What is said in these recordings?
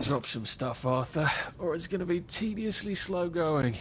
drop some stuff, Arthur, or it's going to be tediously slow going.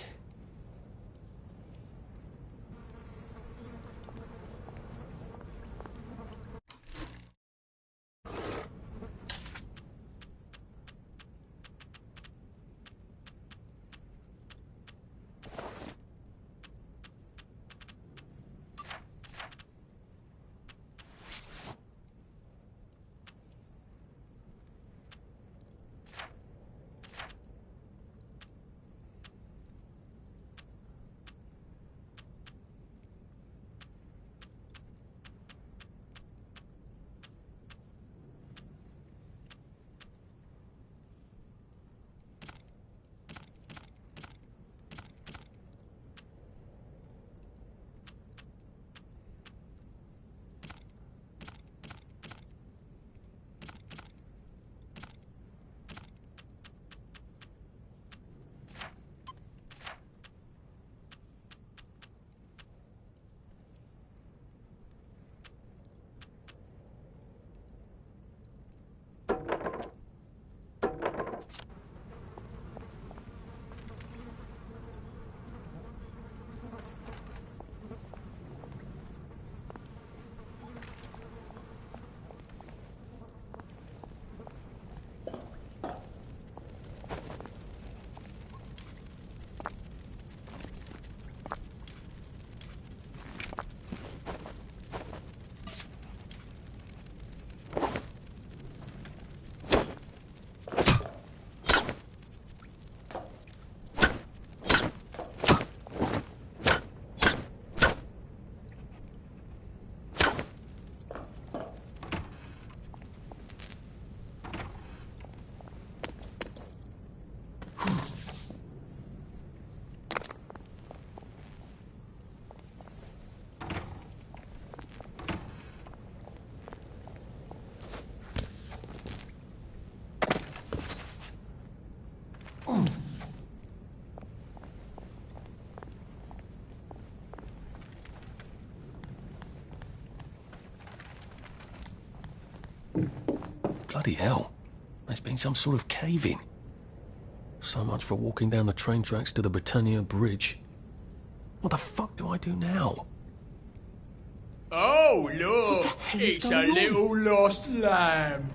Bloody hell. There's been some sort of cave-in. So much for walking down the train tracks to the Britannia Bridge. What the fuck do I do now? Oh, look! It's a little lost lamb.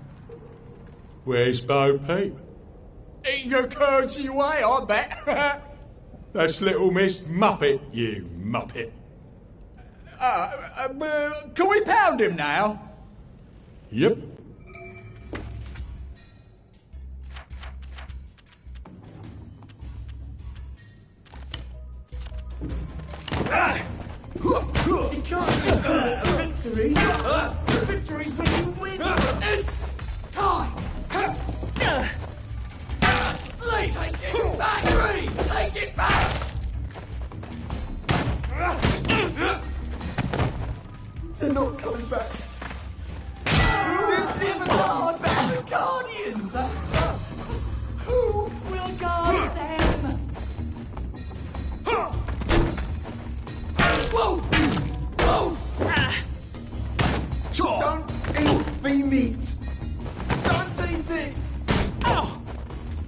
Where's Bo Peep? Eating your curdsy way, I bet. That's little Miss Muppet, you muppet. Can we pound him now? Yep. You can't call it a victory. Victory's when you win. It's time. Sleep. Take it back. Take it back. They're not coming back. Never guard back the Guardians. Who will guard them? Whoa! Whoa! Don't eat the meat. Don't eat it. Ow!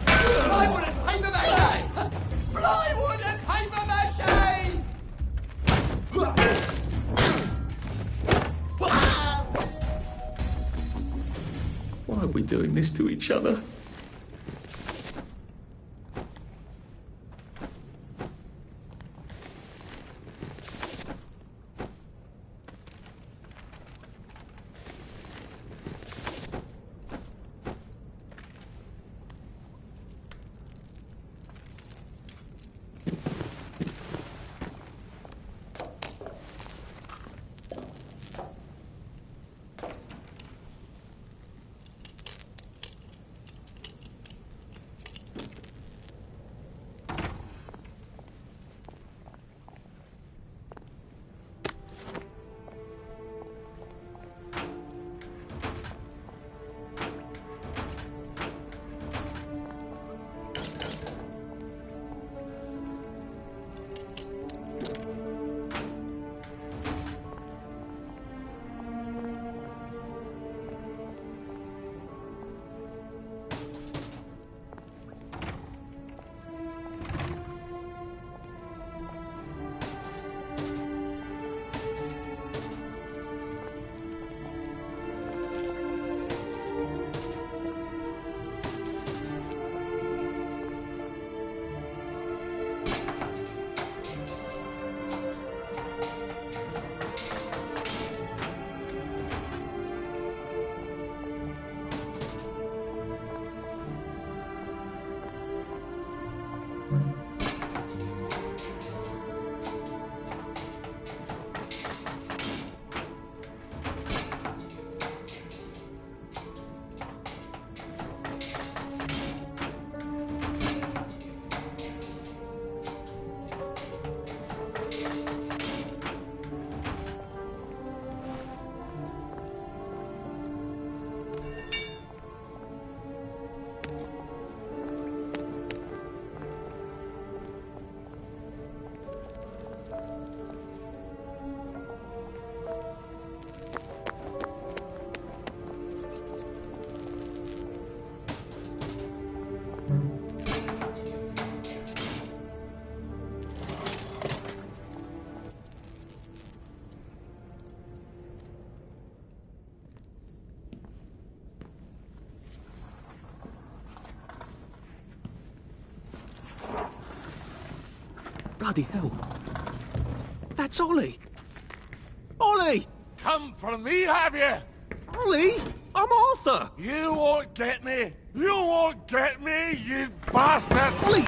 Plywood and paper mache! Plywood and paper mache! Why are we doing this to each other? Bloody hell. That's Ollie. Ollie! Come for me, have you? Ollie! I'm Arthur! You won't get me! You won't get me, you bastards! Ollie!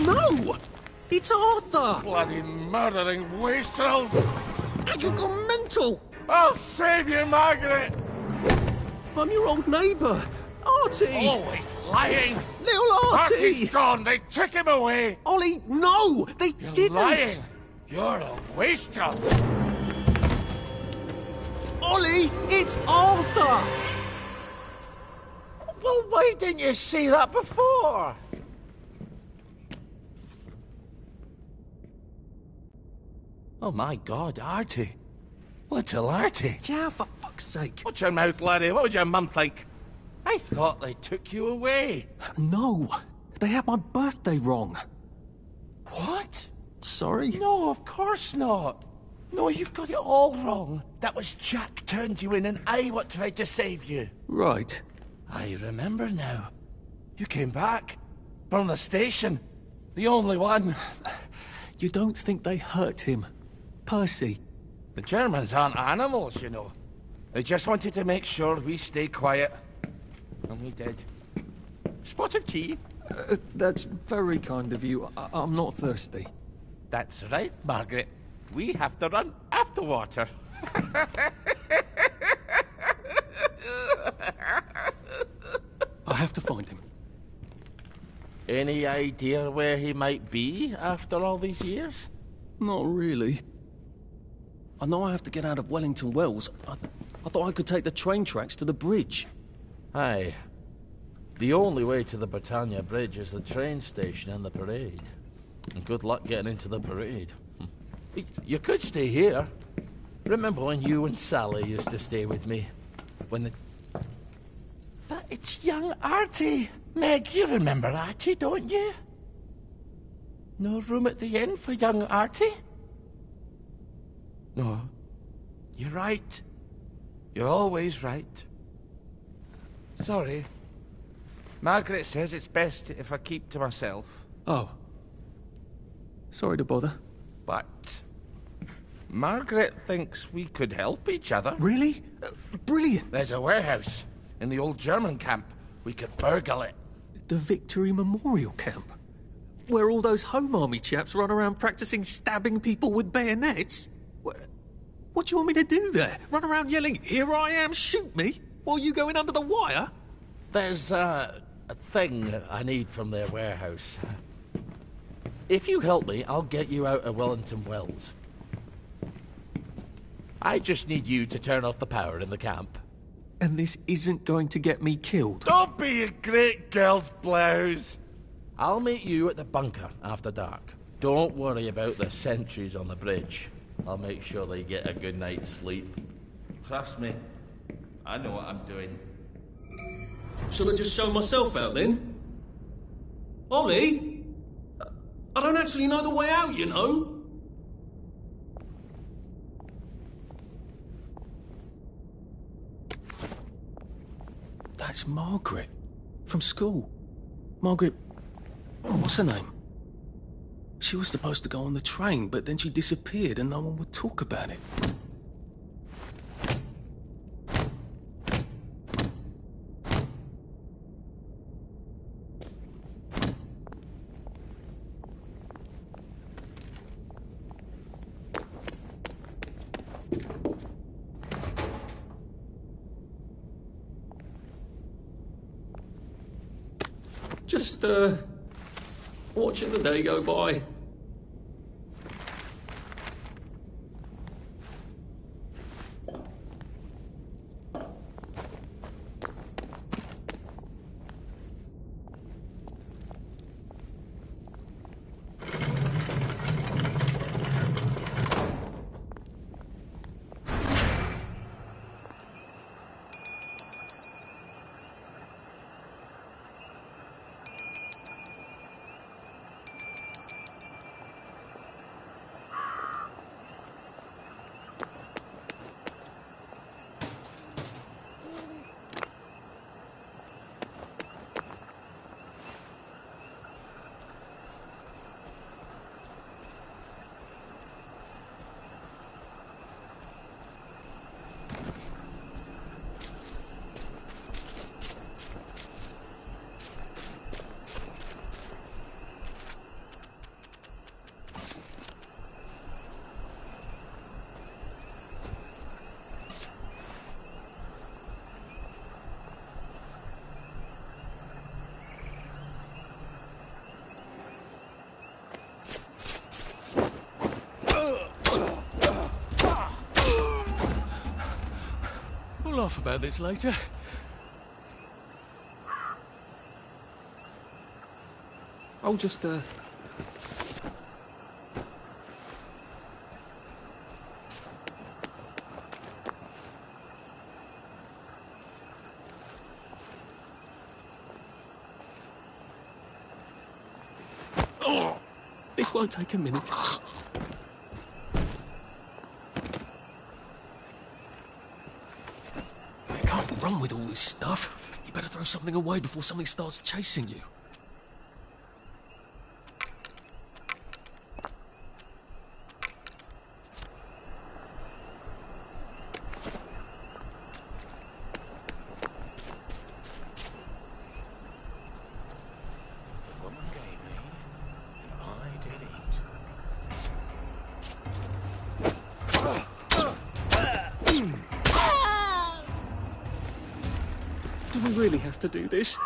No! It's Arthur! Bloody murdering wastrels! You gone mental! I'll save you, Margaret! I'm your old neighbour, Artie! Always lying! Little Artie! Artie's gone! They took him away! Ollie, no! They You're didn't! lying! You're a wastrel! Ollie, it's Arthur! Well, why didn't you say that before? Oh my God, Artie. Little Artie. Yeah, for fuck's sake. Watch your mouth, laddie. What would your mum think? I thought they took you away. No, they had my birthday wrong. What? Sorry? No, of course not. No, you've got it all wrong. That was Jack turned you in and I what tried to save you. Right. I remember now. You came back. From the station. The only one. You don't think they hurt him? Percy? The Germans aren't animals, you know. They just wanted to make sure we stay quiet. And we did. Spot of tea? That's very kind of you. I'm not thirsty. That's right, Margaret. We have to run after water. I have to find him. Any idea where he might be after all these years? Not really. I know I have to get out of Wellington Wells. I thought I could take the train tracks to the bridge. Aye. The only way to the Britannia Bridge is the train station and the parade. And good luck getting into the parade. You could stay here. Remember when you and Sally used to stay with me? When the... But it's young Artie. Meg, you remember Artie, don't you? No room at the inn for young Artie? No. You're right. You're always right. Sorry. Margaret says it's best if I keep to myself. Oh. Sorry to bother. But Margaret thinks we could help each other. Really? Brilliant. There's a warehouse in the old German camp. We could burgle it. The Victory Memorial Camp? Where all those Home Army chaps run around practicing stabbing people with bayonets? What do you want me to do there? Run around yelling, "Here I am, shoot me," while you go in under the wire? There's a thing I need from their warehouse. If you help me, I'll get you out of Wellington Wells. I just need you to turn off the power in the camp. And this isn't going to get me killed? Don't be a great girl's blouse. I'll meet you at the bunker after dark. Don't worry about the sentries on the bridge. I'll make sure they get a good night's sleep. Trust me, I know what I'm doing. Shall I just show myself out then? Ollie? I don't actually know the way out, you know. That's Margaret. From school. Margaret... what's her name? She was supposed to go on the train, but then she disappeared and no one would talk about it. Just, watching the day go by. We'll laugh about this later. I'll just, This won't take a minute. You can't run with all this stuff. You better throw something away before something starts chasing you. Do we really have to do this?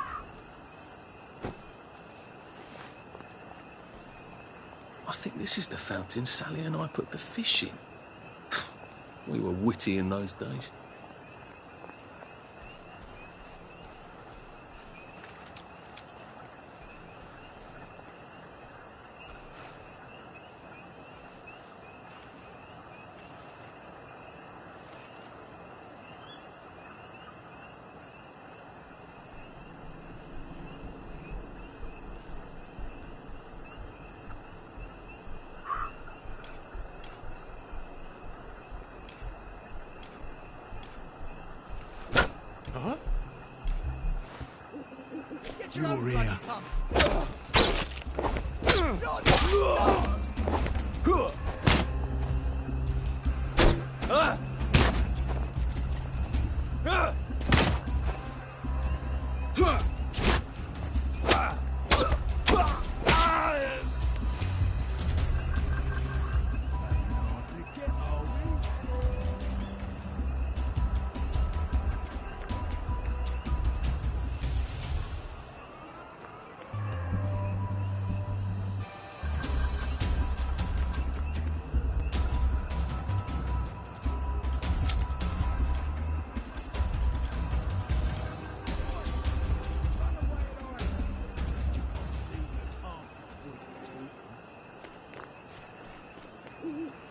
I think this is the fountain Sally and I put the fish in. We were witty in those days. You're here.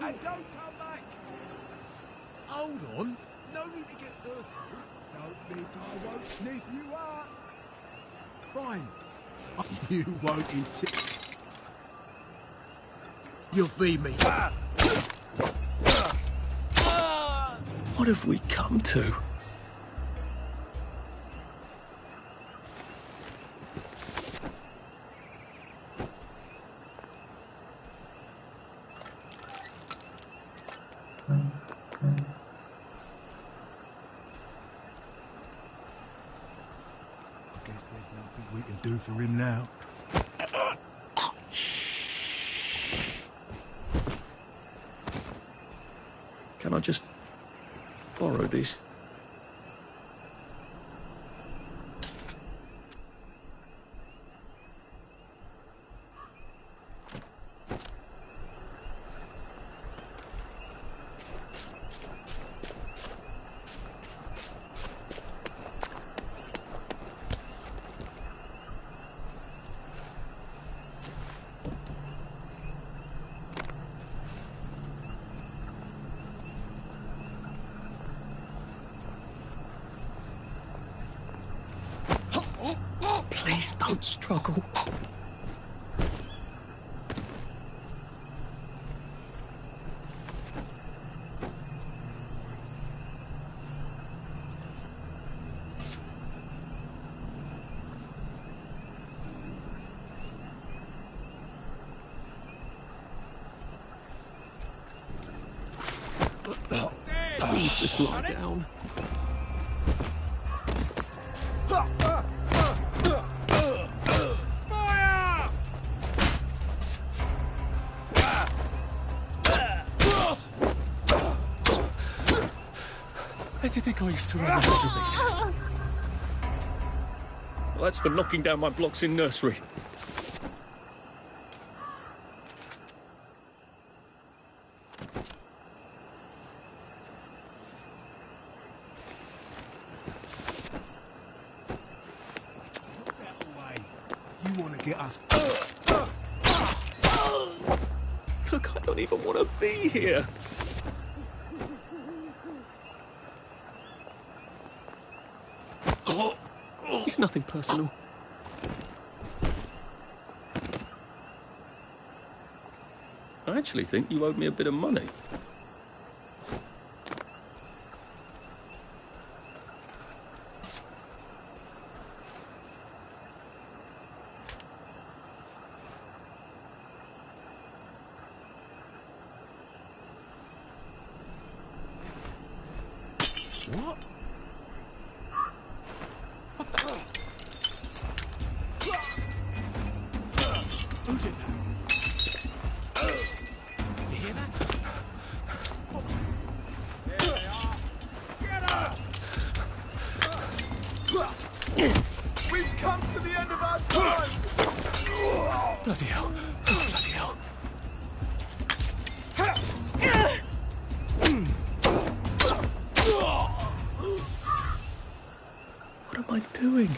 And don't come back! Hold on. No need to get thirsty. Don't think I won't sniff you up. Fine. You won't You'll feed me. What have we come to? I guess there's nothing we can do for him now. Can I just borrow this? Please don't struggle. Please just lie down. Where do you think I used to run after this? Well, that's for knocking down my blocks in nursery. to get us. Look, I don't even want to be here. It's nothing personal. I actually think you owed me a bit of money. What? Who did that? You hear that? There they are. Get her! We've come to the end of our time! Bloody hell. Oh, bloody hell. What am I doing?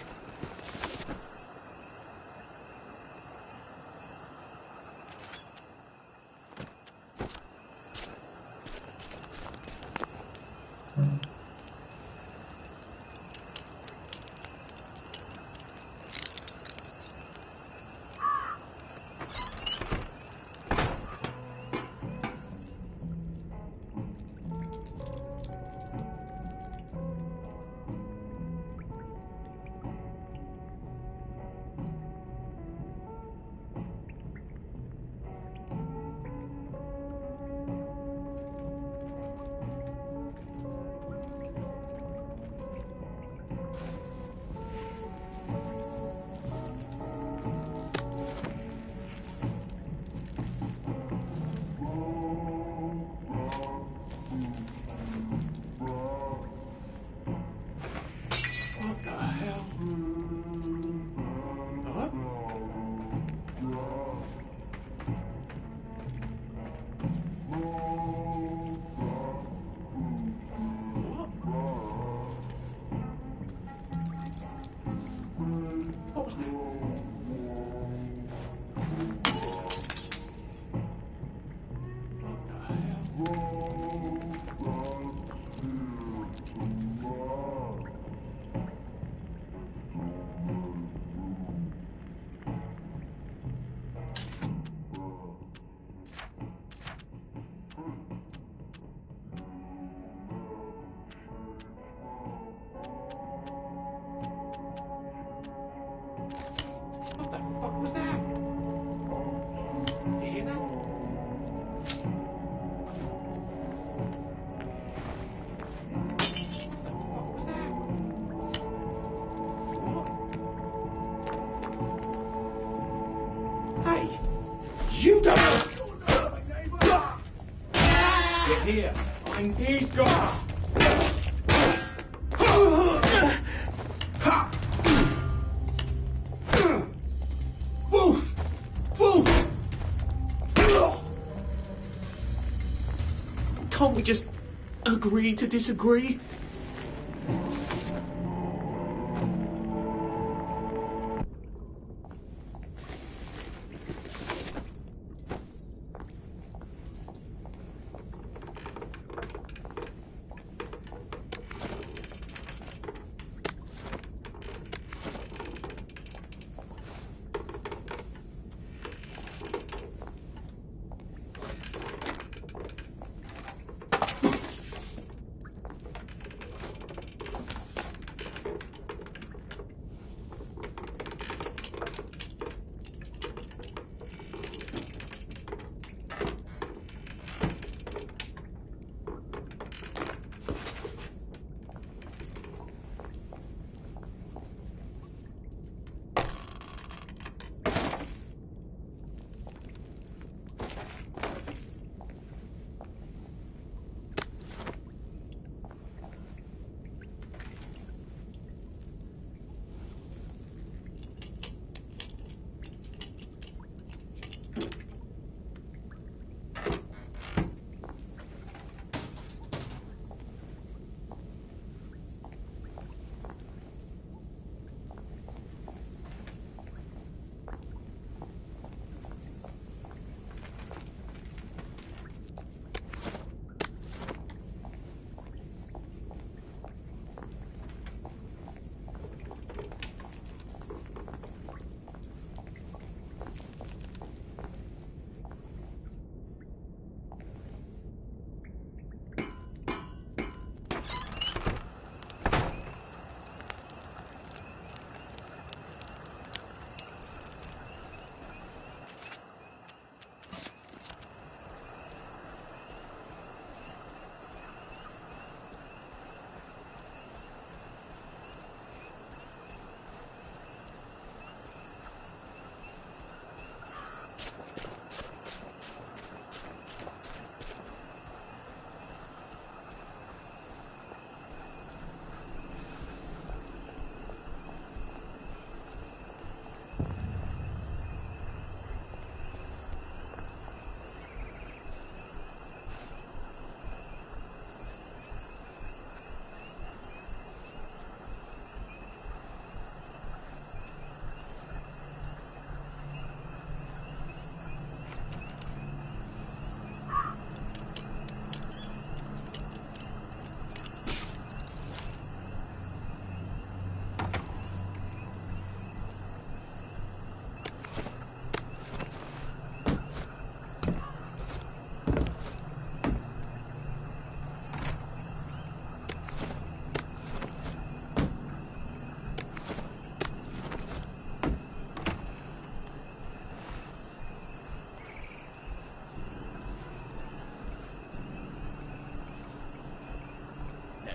What the hell? Huh? What was that? What the hell? What the fuck was that? You hear that? What was that? What? Hey, you don't. You're here. And he's gone. Woof! Woof! Can't we just agree to disagree?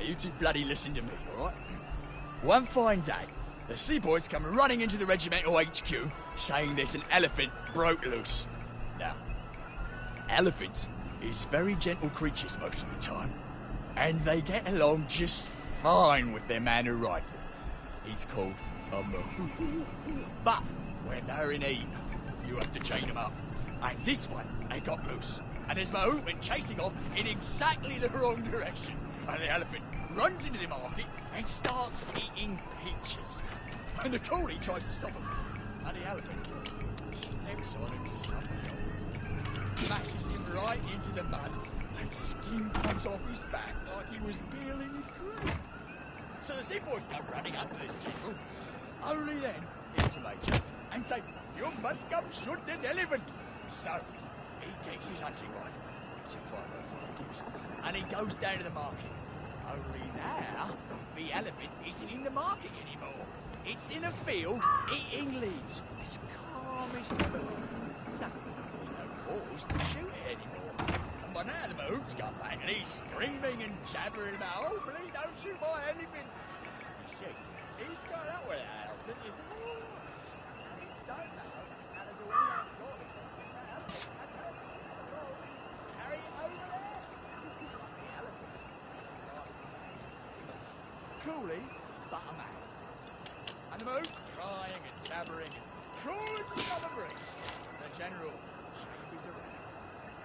you two bloody listen to me, alright? One fine day, the seaboys come running into the regimental HQ saying there's an elephant broke loose. Now, elephants is very gentle creatures most of the time, and they get along just fine with their man who rides them. He's called a Mahout. But when they're in heat, you have to chain them up. And this one, they got loose. And his Mahout went chasing off in exactly the wrong direction. And the elephant runs into the market and starts eating peaches. And the coolie tries to stop him. And the elephant steps on him somehow, smashes him right into the mud, and skin comes off his back like he was peeling a grape. So the seaboys come running up to this general, only then into Major, and say, "You must come shoot this elephant." So he gets his hunting rifle, it's a 505 Gibbs, and he goes down to the market. Only now, the elephant isn't in the market anymore. It's in a field eating leaves, as calm as ever. So there's no cause to shoot it anymore. And by now the Mahout's come back and he's screaming and jabbering about, "Oh, please don't shoot my elephant." You see, he's got out with that elephant, isn't he? And he don't know how to do all that talking. Carry it over there. The elephant. Coolly, but a man. And the Mahout's crying and jabbering and cool as a summer breeze. The general shapes around,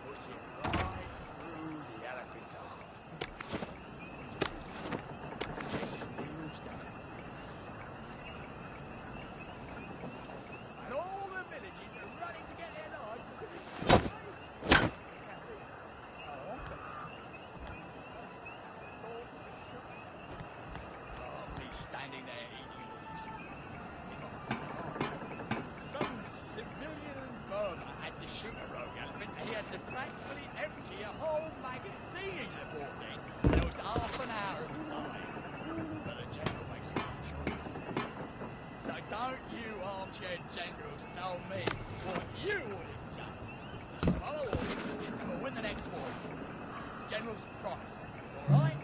puts him right through the elephant's arm. He just kneels down. And all the villagers are running to get their lives because it's he's standing there eating leaves. Some civilian in Burma had to shoot a rogue elephant and he had to practically empty a whole magazine into the poor thing. And it was half an hour of the time. But the general makes tough choices. So don't you armchair generals tell me what you would have done. Just follow orders and we'll win the next war. Generals promise. Alright?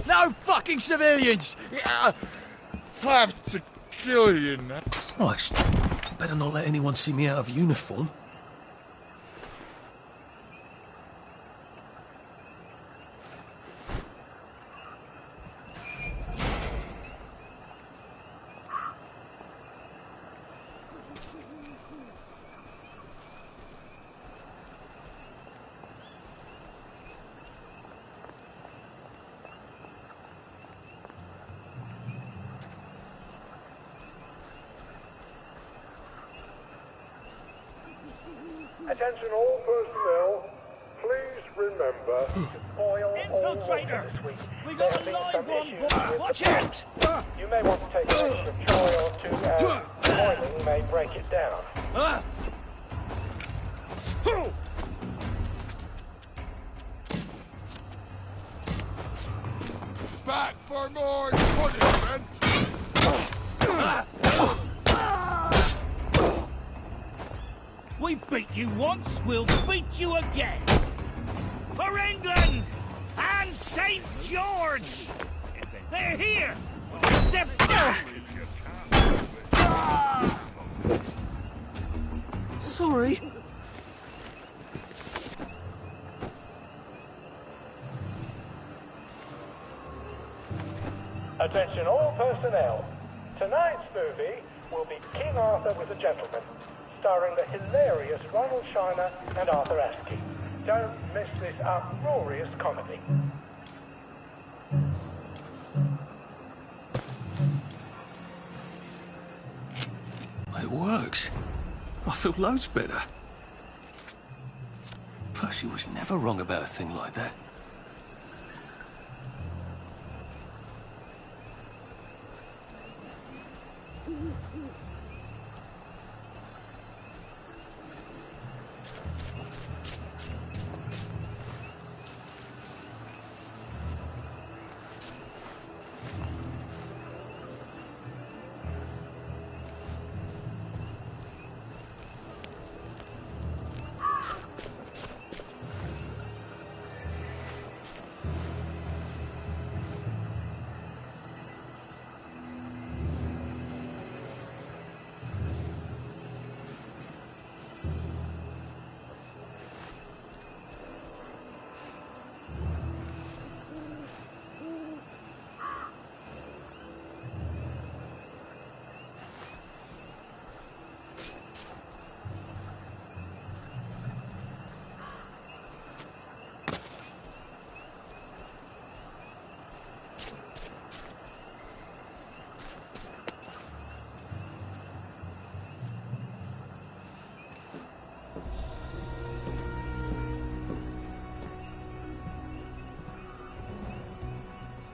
No fucking civilians! I have to kill you now. Christ, better not let anyone see me out of uniform. Attention all personnel, please remember to boil all water this week. We got a live one, boy. Watch out! You may want to take an extra try or two as boiling may break it down. Back for more punishment! We beat you once, we'll beat you again. For England and St. George! They're here! They're back! Sorry. Attention all personnel. Tonight's movie will be King Arthur was a Gentleman, starring the hilarious Ronald Shiner and Arthur Askey. Don't miss this uproarious comedy. It works. I feel loads better. Percy was never wrong about a thing like that.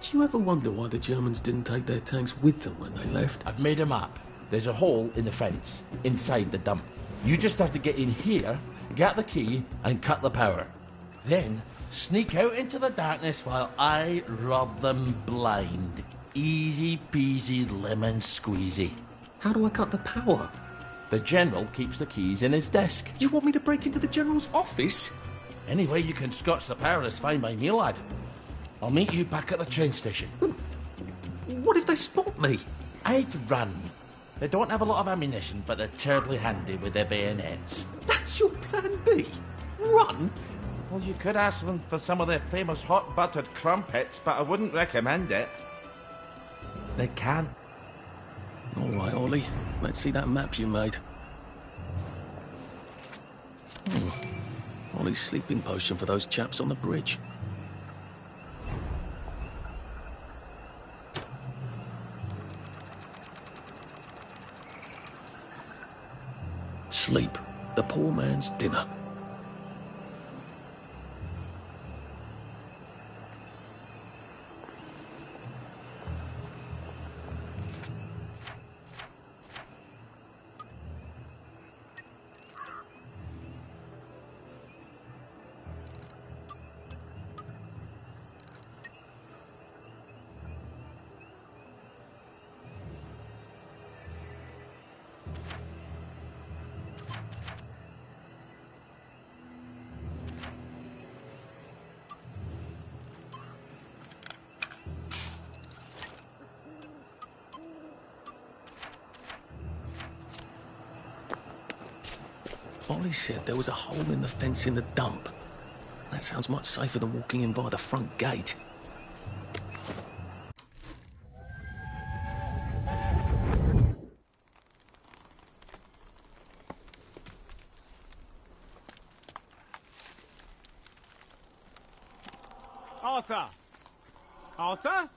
Do you ever wonder why the Germans didn't take their tanks with them when they left? I've made a map. There's a hole in the fence, inside the dump. You just have to get in here, get the key, and cut the power. Then, sneak out into the darkness while I rob them blind. Easy peasy lemon squeezy. How do I cut the power? The General keeps the keys in his desk. You want me to break into the General's office? Any way you can scotch the power is fine by me, lad. I'll meet you back at the train station. What if they spot me? I'd run. They don't have a lot of ammunition, but they're terribly handy with their bayonets. That's your plan B? Run? Well, you could ask them for some of their famous hot buttered crumpets, but I wouldn't recommend it. They can. All right, Ollie. Let's see that map you made. Ollie's sleeping potion for those chaps on the bridge. Sleep, the poor man's dinner. Ollie said there was a hole in the fence in the dump. That sounds much safer than walking in by the front gate. Arthur! Arthur?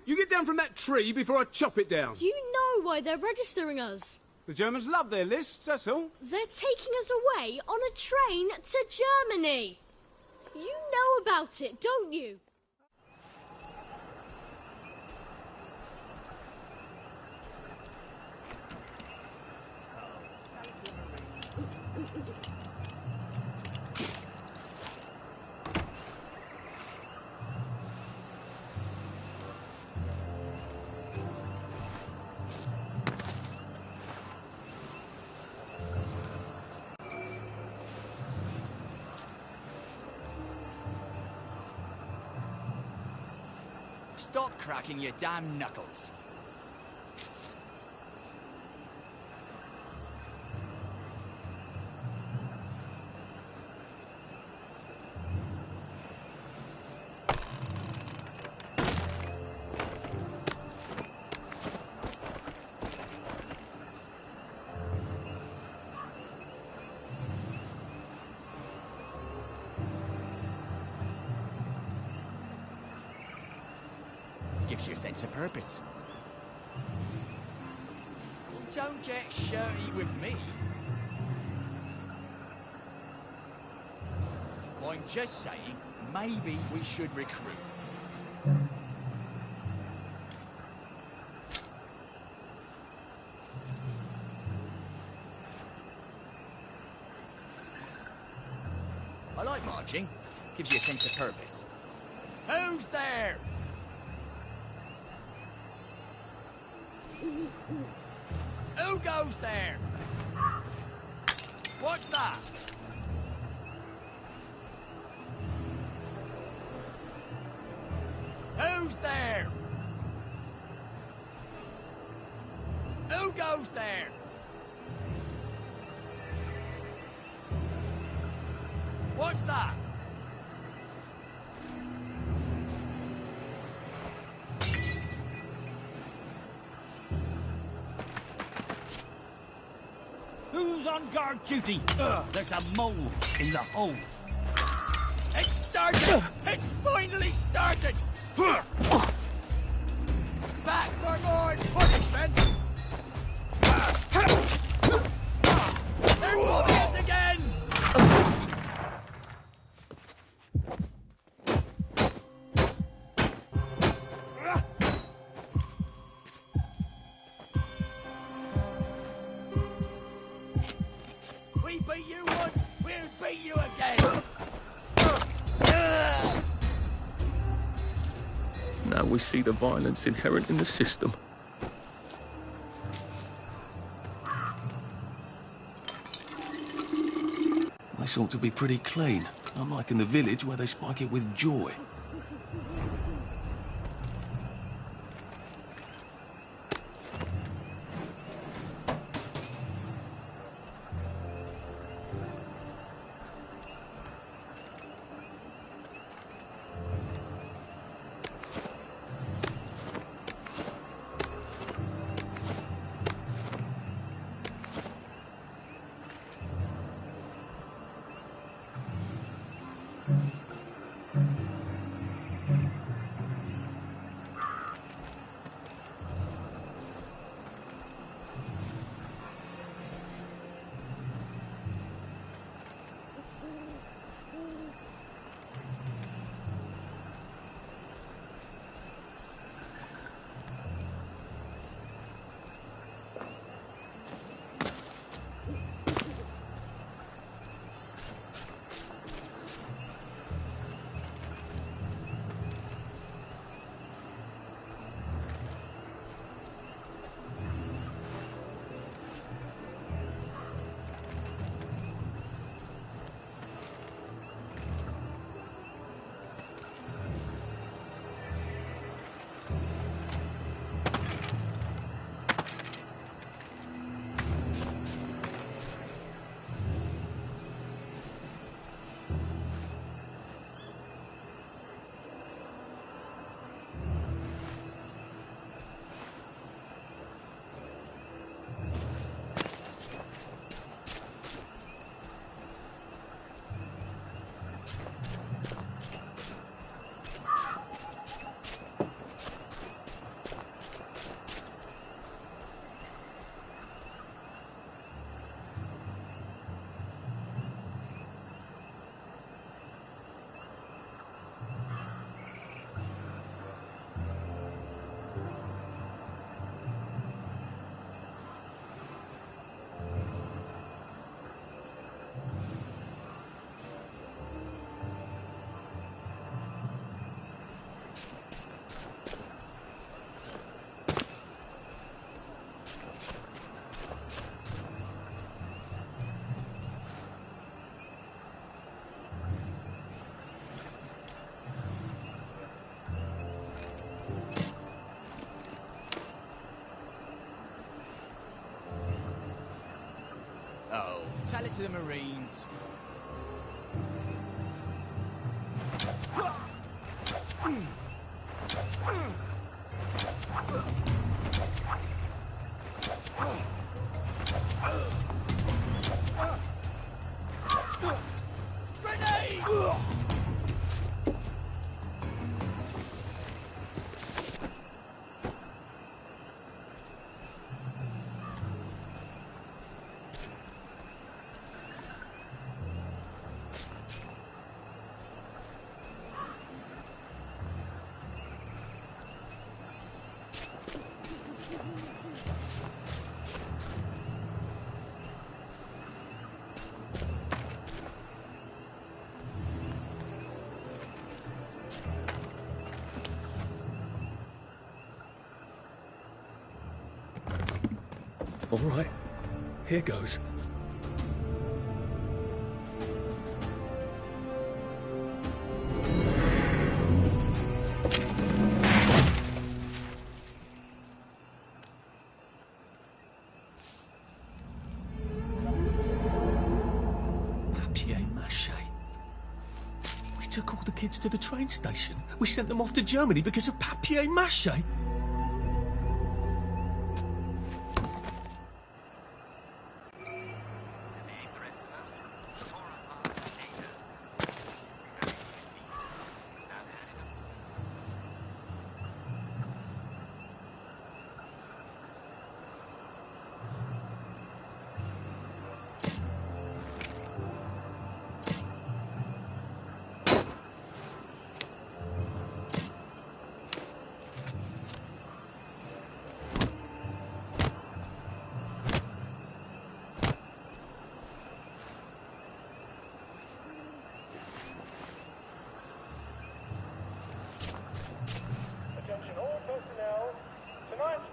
You get down from that tree before I chop it down. Do you know why they're registering us? The Germans love their lists, that's all. They're taking us away on a train to Germany. You know about it, don't you? Stop cracking your damn knuckles. Gives you a sense of purpose. Don't get shirty with me. I'm just saying, maybe we should recruit. I like marching. Gives you a sense of purpose. Who's there? Who goes there? What's that? Who's there? Who goes there? What's that? Who's on guard duty? There's a mole in the hole. It's started! It's finally started! Back for more punishment! They're mobbing us again! We beat you once, we'll beat you again! Now we see the violence inherent in the system. This ought to be pretty clean, unlike in the village where they spike it with joy. Tell it to the Marines. Grenade! All right, here goes. Papier-mâché. We took all the kids to the train station. We sent them off to Germany because of papier-mâché.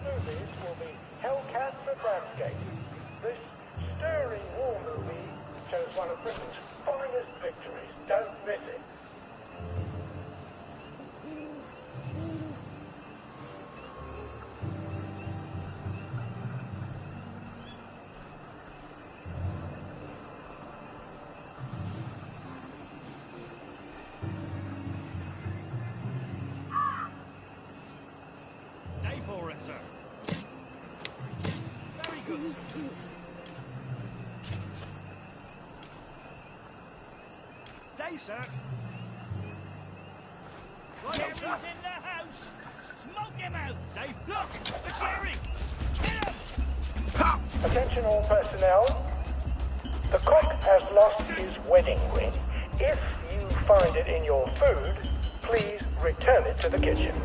movies will be Hellcat for Ramsgate. This stirring war movie shows one of Britain's finest victories. Don't miss it. Day for it, sir. Very good, sir. Day, sir. Jerry's in the house. Smoke him out, Dave. Look, the Jerry. Get him. Attention all personnel. The cock has lost his wedding ring. If you find it in your food, please return it to the kitchen.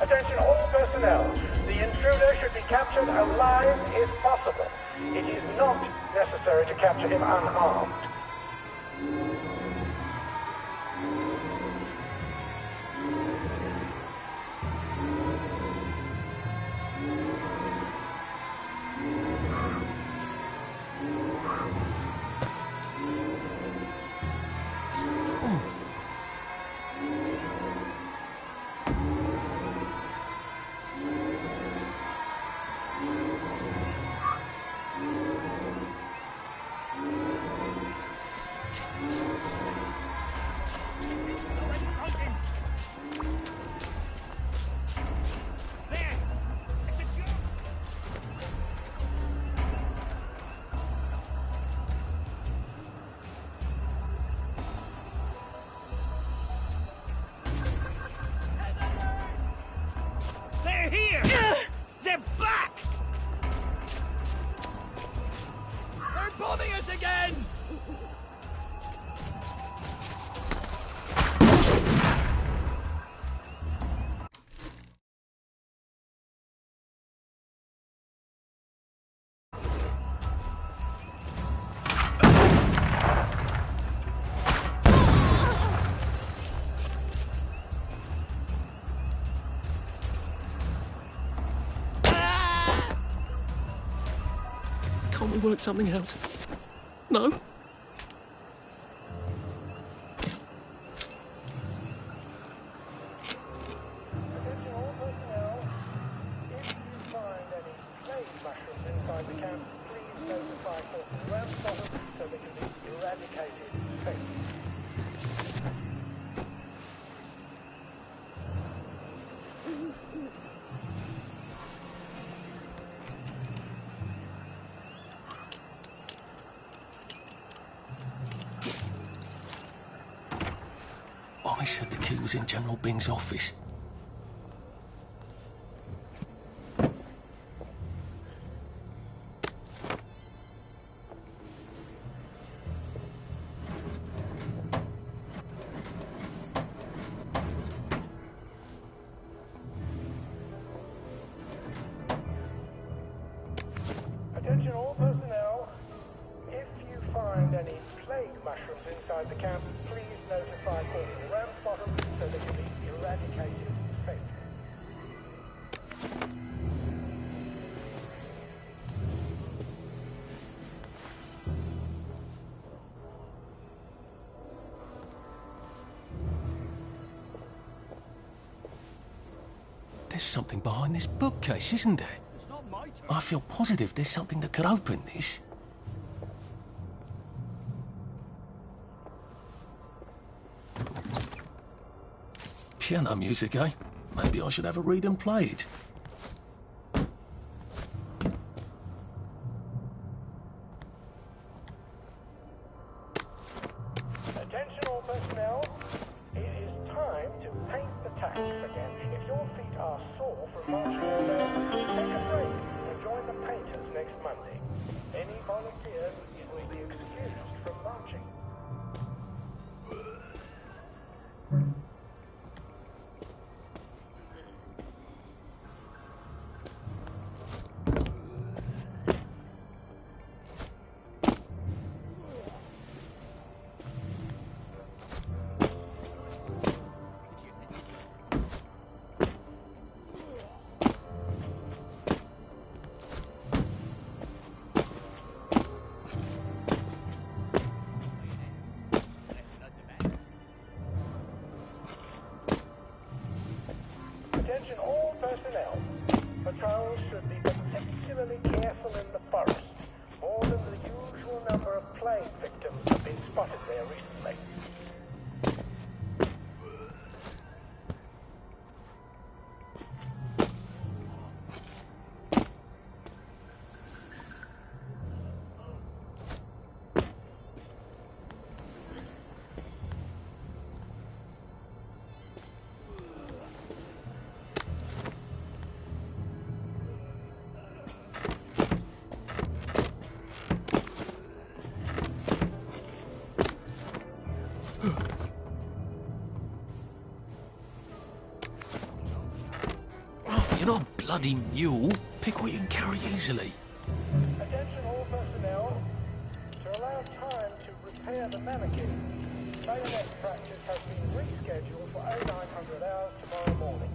Attention all personnel. The intruder should be captured alive if possible. It is not necessary to capture him unharmed. They're here. They're back. They're bombing us again! Can't we work something out? No? Attention all personnel. If you find any plague mushrooms inside the camp, please notify Forces Ground Spotters so they feet. Ollie said the key was in General Bing's office. Attention all personnel. If you find any plague mushrooms inside the camp, please notify Corporal Ramsbottom so they can be eradicated safely. There's something behind this bookcase, isn't there? It's not my turn. I feel positive there's something that could open this. Piano music, eh? Maybe I should have a read and play it. Attention all personnel. It is time to paint the tacks again. If your feet are sore from marching all day, take a break and join the painters next Monday. Any volunteers will be excused from marching. Attention all personnel. Patrols should be particularly careful in the forest. More than the usual number of plague victims have been spotted there recently. Arthur, you're not a bloody mule. Pick what you can carry easily. Attention all personnel. To allow time to repair the mannequin, bayonet practice has been rescheduled for 0900 hours tomorrow morning.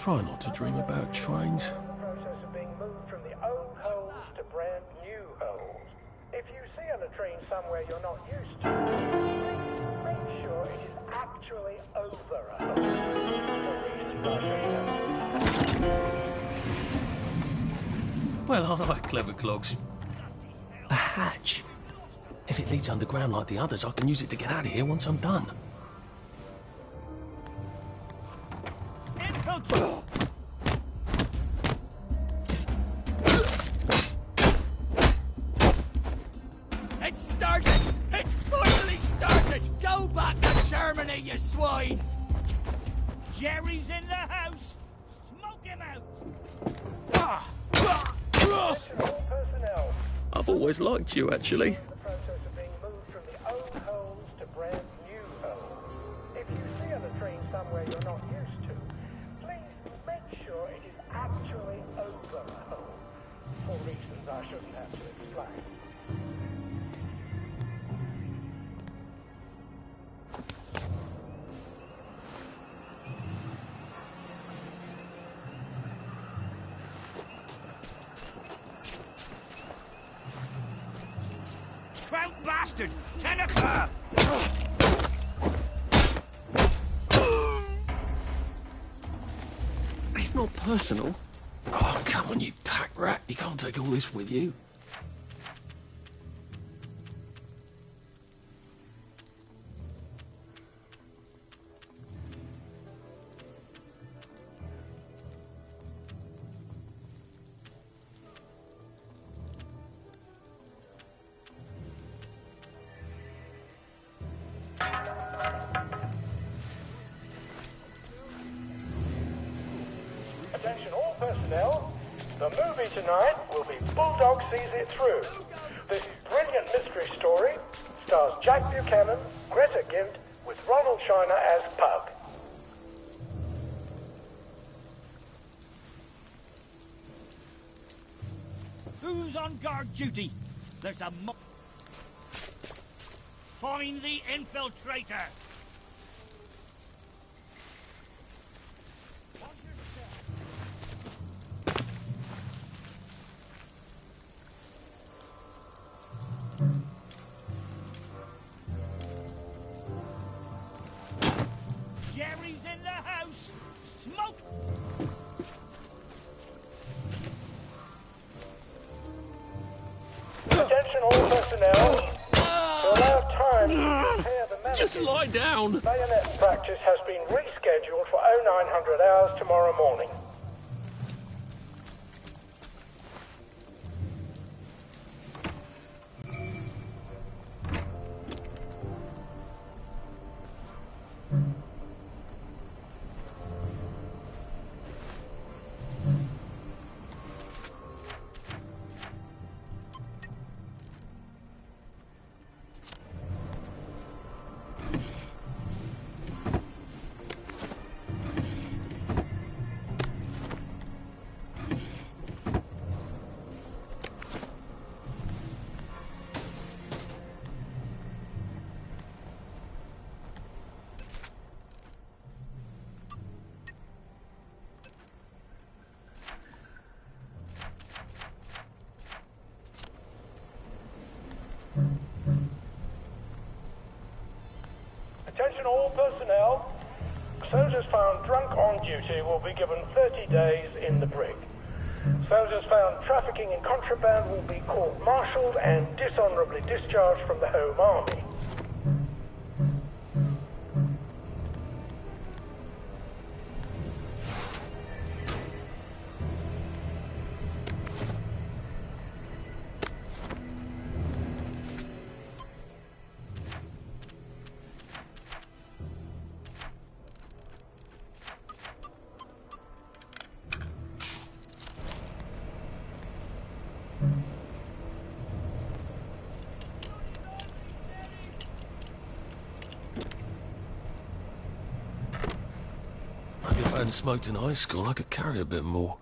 Try not to dream about trains. Process of being moved from the old holes to brand new holes. If you see on a train somewhere you're not used to, please make sure it is actually over a hole. For reasons I shouldn't have to. Well, aren't I clever, Clogs? A hatch. If it leads underground like the others, I can use it to get out of here once I'm done. Infiltrate! It started! It's finally started! Go back to Germany, you swine! Jerry's in the house! Smoke him out! Attention all personnel. I've always liked you, actually. The process of being moved from the old holes to brand new holes. If you see on a train somewhere you're not used to, please make sure it is actually over a hole. For reasons I shouldn't have to explain. Trout bastard! 10 o'clock! It's not personal. Oh, come on, you pack rat. You can't take all this with you. Attention all personnel. The movie tonight will be Bulldog Sees It Through. This brilliant mystery story stars Jack Buchanan, Greta Gint, with Ronald Shiner as Pug. Who's on guard duty? There's a Find the infiltrator! Jerry's in the house! Smoke! Attention all personnel. To allow time to prepare the mannequins, Just lie down. bayonet practice has been rescheduled for 0900 hours tomorrow morning. Attention all personnel. Soldiers found drunk on duty will be given 30 days in the brig. Soldiers found trafficking in contraband will be court-martialed and dishonorably discharged from the Home Army. Maybe if I hadn't smoked in high school, I could carry a bit more.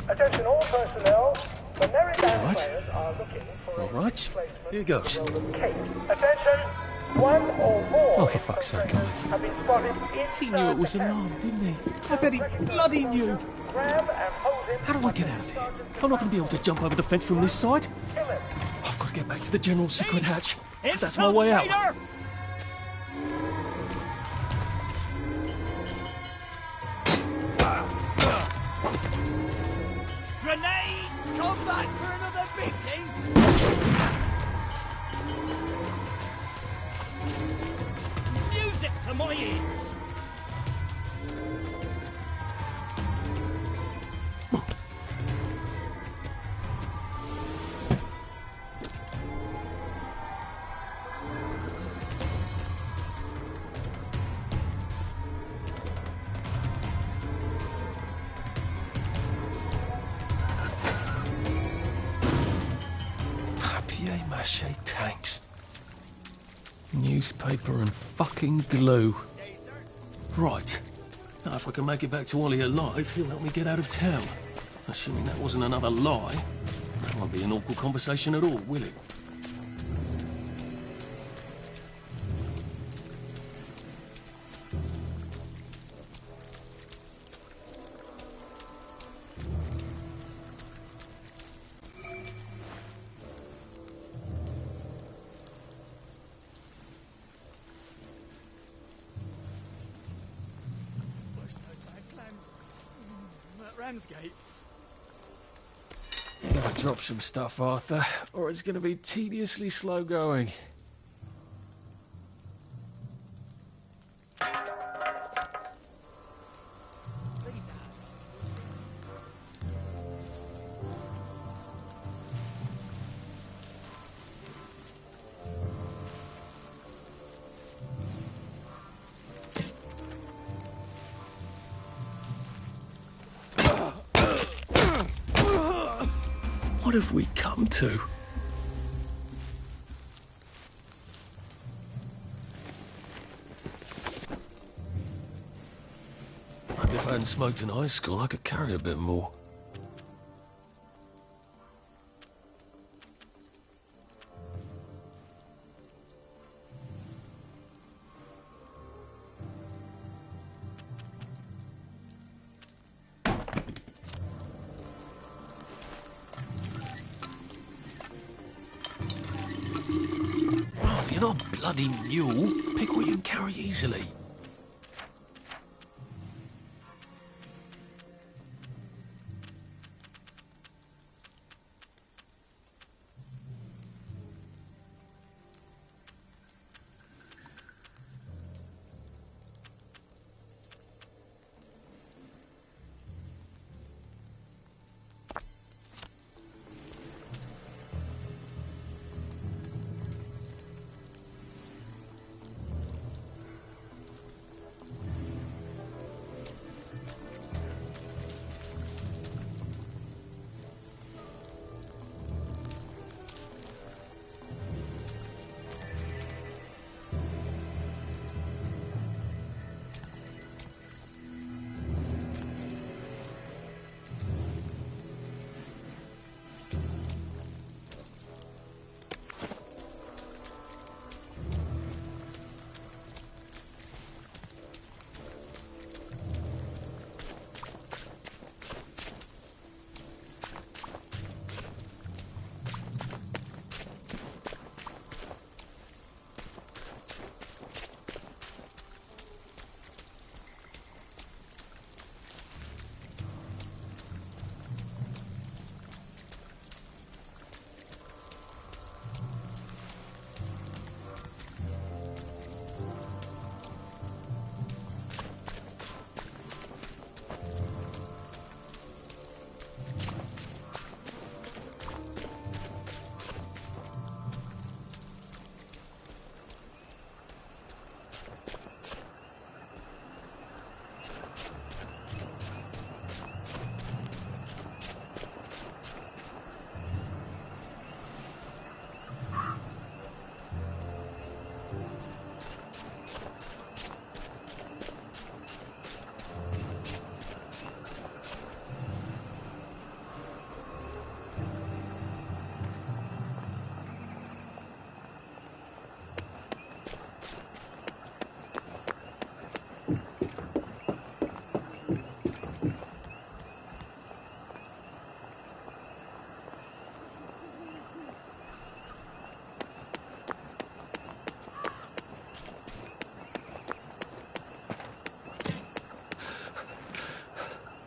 Attention all personnel. The merry band players are looking for All right, here goes. cake. Attention. One or more Oh, for fuck's sake, Ollie. have been spotted He knew it was alarmed, didn't he? I bet he bloody knew. Grab and hold him. How do I get out of here? I'm not going to be able to jump over the fence from this side. I've got to get back to the general secret hatch. That's my way out. Grenade! Come back for another beating! Music to my ears! Papier-mâché tanks. Newspaper and fucking glue. Right. Now, if I can make it back to Ollie alive, he'll help me get out of town. Assuming that wasn't another lie. That won't be an awkward conversation at all, will it? Ramsgate. You gotta drop some stuff, Arthur, or it's gonna be tediously slow going. What have we come to? Maybe if I hadn't smoked in high school, I could carry a bit more. You're not a bloody mule. Pick what you can carry easily.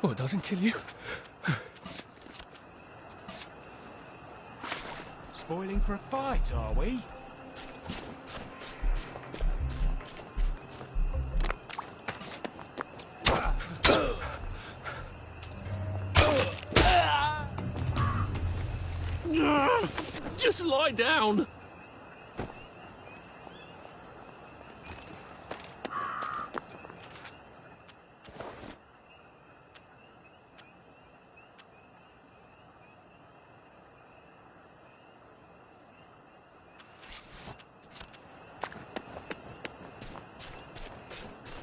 Well, it doesn't kill you. Spoiling for a fight, are we? Just lie down.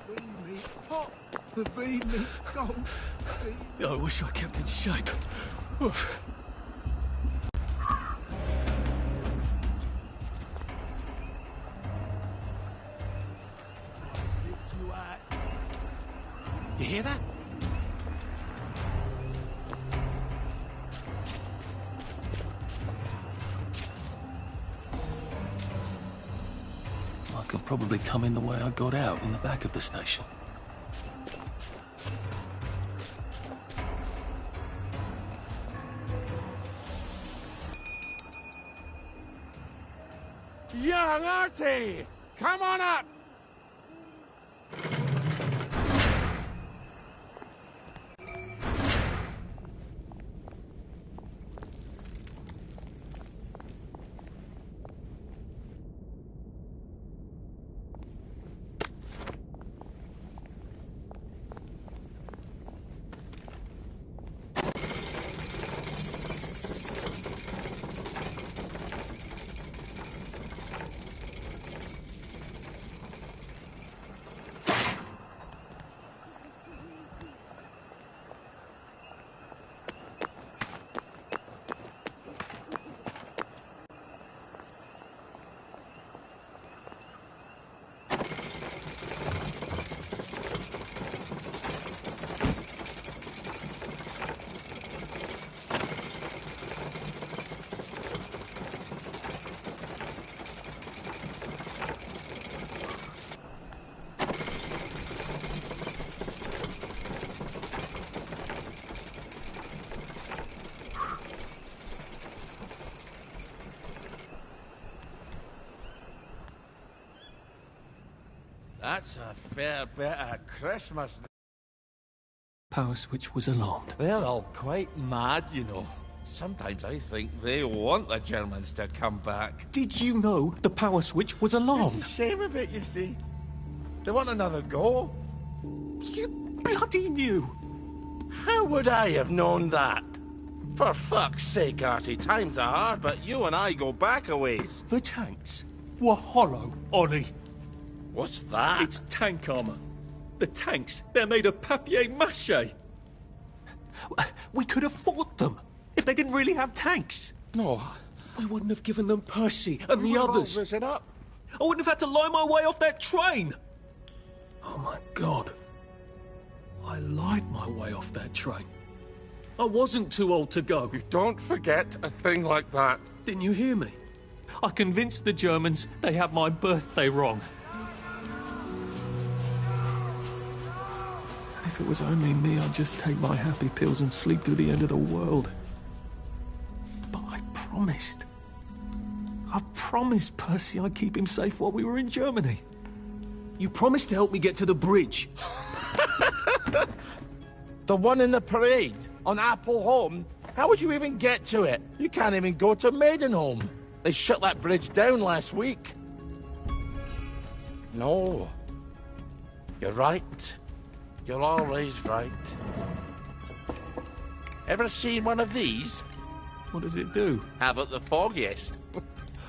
Beanie, hot. The beanie, gold. I wish I kept in shape. Oof. You hear that? I could probably come in the way I got out, in the back of the station. Young Artie! Come on up! That's a fair bit of Christmas. Power switch was alarmed. They're all quite mad, you know. Sometimes I think they want the Germans to come back. Did you know the power switch was alarmed? It's a shame of it, you see. They want another go. You bloody knew! How would I have known that? For fuck's sake, Artie, times are hard, but you and I go back a ways. The tanks were hollow, Ollie. What's that? It's tank armor. The tanks, they're made of papier-mâché. We could have fought them if they didn't really have tanks. No. We wouldn't have given them Percy and the others. Risen up. I wouldn't have had to lie my way off that train. Oh my God. I lied my way off that train. I wasn't too old to go. You don't forget a thing like that. Didn't you hear me? I convinced the Germans they had my birthday wrong. If it was only me, I'd just take my happy pills and sleep through the end of the world. But I promised. I promised Percy I'd keep him safe while we were in Germany. You promised to help me get to the bridge. The one in the parade on Appleholme? How would you even get to it? You can't even go to Maidenholm. They shut that bridge down last week. No. You're right. You're always right. Ever seen one of these? What does it do? Haven't the foggiest.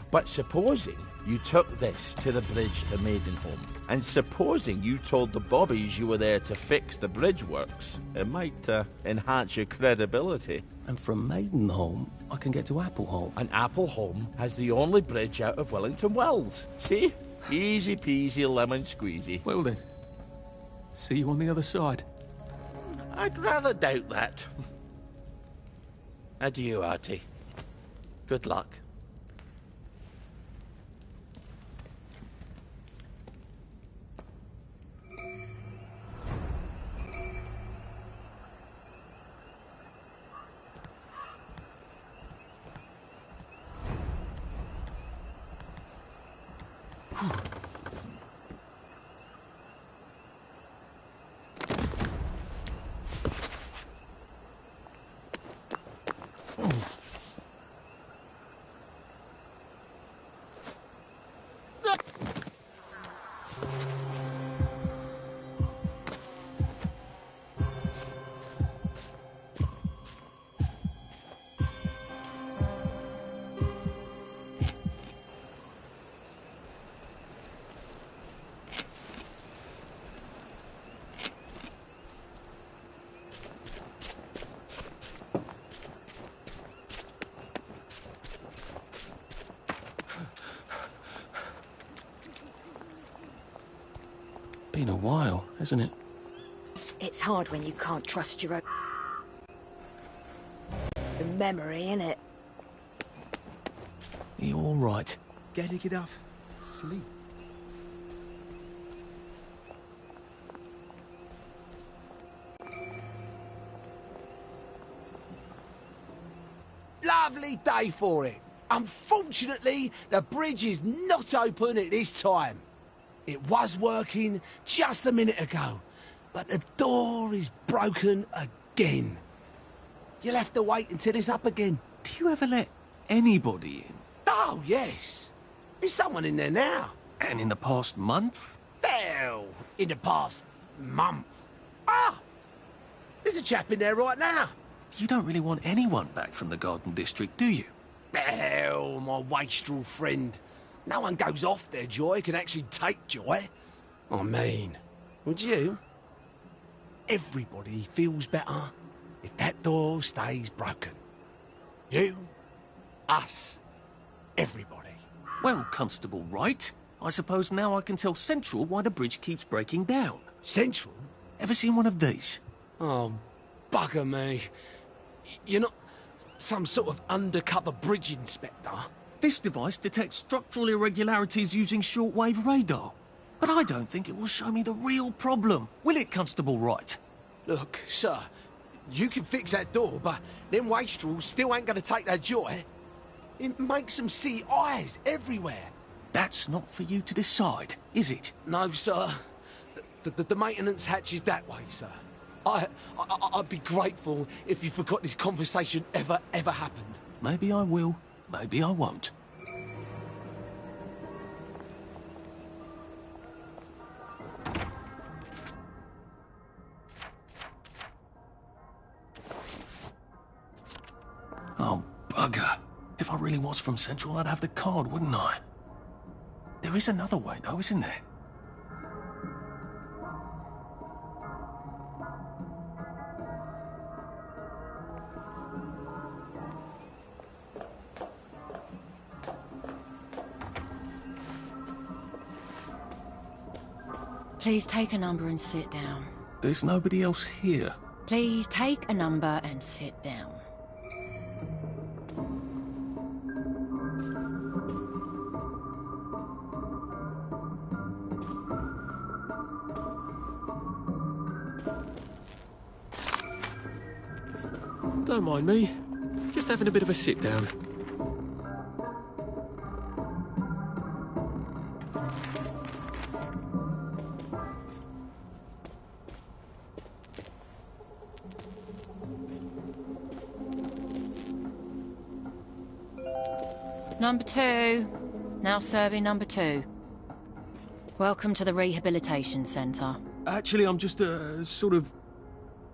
But supposing you took this to the bridge to Maidenholm, and supposing you told the bobbies you were there to fix the bridge works, it might enhance your credibility. And from Maidenholm, I can get to Appleholme. And Appleholme has the only bridge out of Wellington Wells. See? Easy peasy lemon squeezy. Well then, see you on the other side. I'd rather doubt that. Adieu, Artie. Good luck. Been a while, hasn't it? It's hard when you can't trust your own... The memory, innit? You all right? Getting enough sleep. Lovely day for it. Unfortunately, the bridge is not open at this time. It was working just a minute ago, but the door is broken again. You'll have to wait until it's up again. Do you ever let anybody in? Oh, yes. There's someone in there now. And in the past month? Well, in the past month. Ah! There's a chap in there right now. You don't really want anyone back from the Garden District, do you? Well, my wastrel friend. No one goes off their joy can actually take joy. I mean, would you? Everybody feels better if that door stays broken. You, us, everybody. Well, Constable Wright, I suppose now I can tell Central why the bridge keeps breaking down. Central? Ever seen one of these? Oh, bugger me. You're not some sort of undercover bridge inspector? This device detects structural irregularities using shortwave radar. But I don't think it will show me the real problem. Will it, Constable Wright? Look, sir, you can fix that door, but them wastrels still ain't gonna take their joy. It makes them see eyes everywhere. That's not for you to decide, is it? No, sir. The maintenance hatch is that way, sir. I'd be grateful if you forgot this conversation ever happened. Maybe I will. Maybe I won't. Oh, bugger. If I really was from Central, I'd have the card, wouldn't I? There is another way, though, isn't there? Please take a number and sit down. There's nobody else here. Please take a number and sit down. Don't mind me. Just having a bit of a sit down. Number 2. Now serving number 2. Welcome to the Rehabilitation Centre. Actually, I'm just a sort of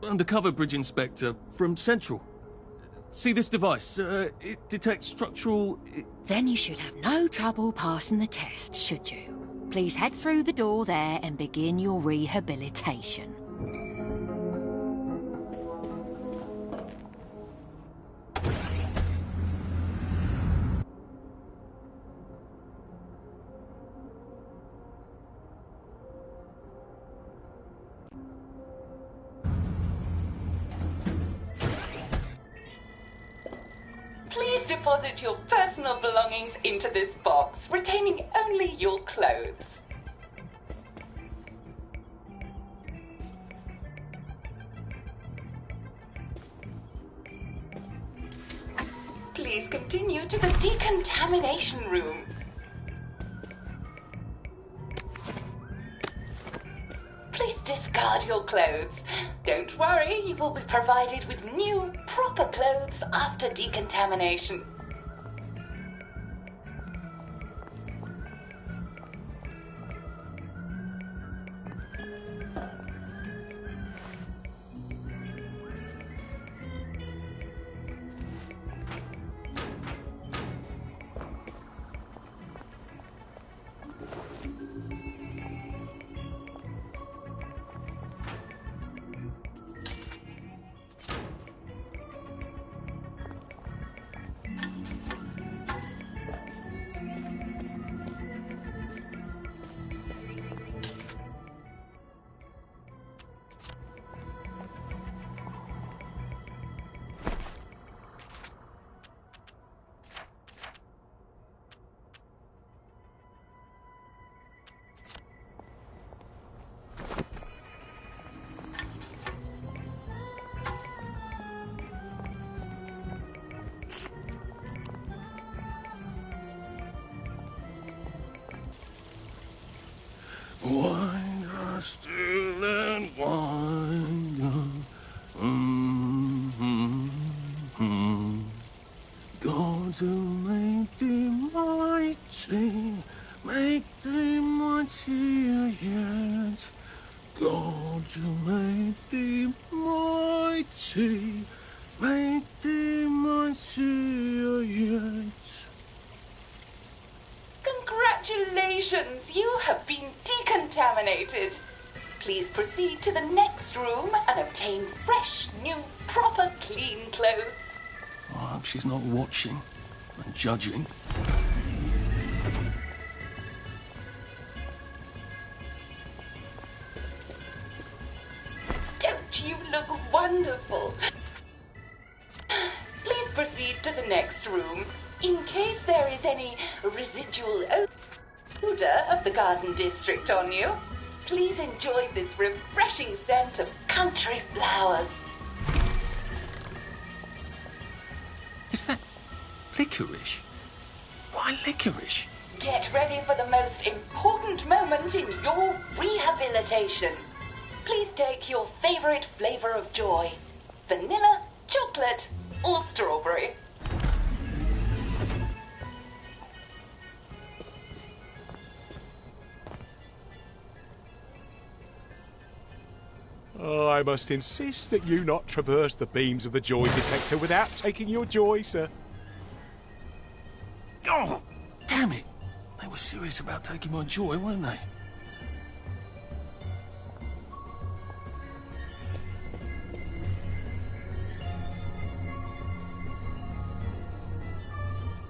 undercover bridge inspector from Central. See this device? It detects structural... Then you should have no trouble passing the test, should you? Please head through the door there and begin your rehabilitation. Deposit your personal belongings into this box, retaining only your clothes. Please continue to the decontamination room. discard your clothes. Don't worry, you will be provided with new, proper clothes after decontamination. Wind still and wind. God to make thee mighty, make thee mightier yet. God to make thee mighty, make thee mightier yet. Congratulations, you have been decontaminated. Please proceed to the next room and obtain fresh, new, proper, clean clothes. I hope she's not watching and judging. Don't you look wonderful? Please proceed to the next room. In case there is any residual odor of the Garden District on you, please enjoy this refreshing scent of country flowers. Is that licorice? Why licorice? Get ready for the most important moment in your rehabilitation. Please take your favorite flavor of joy: vanilla, chocolate, or strawberry. I must insist that you not traverse the beams of the joy detector without taking your joy, sir. Oh, damn it. They were serious about taking my joy, wasn't they?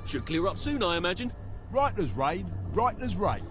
Should clear up soon, I imagine. Right as rain, right as rain.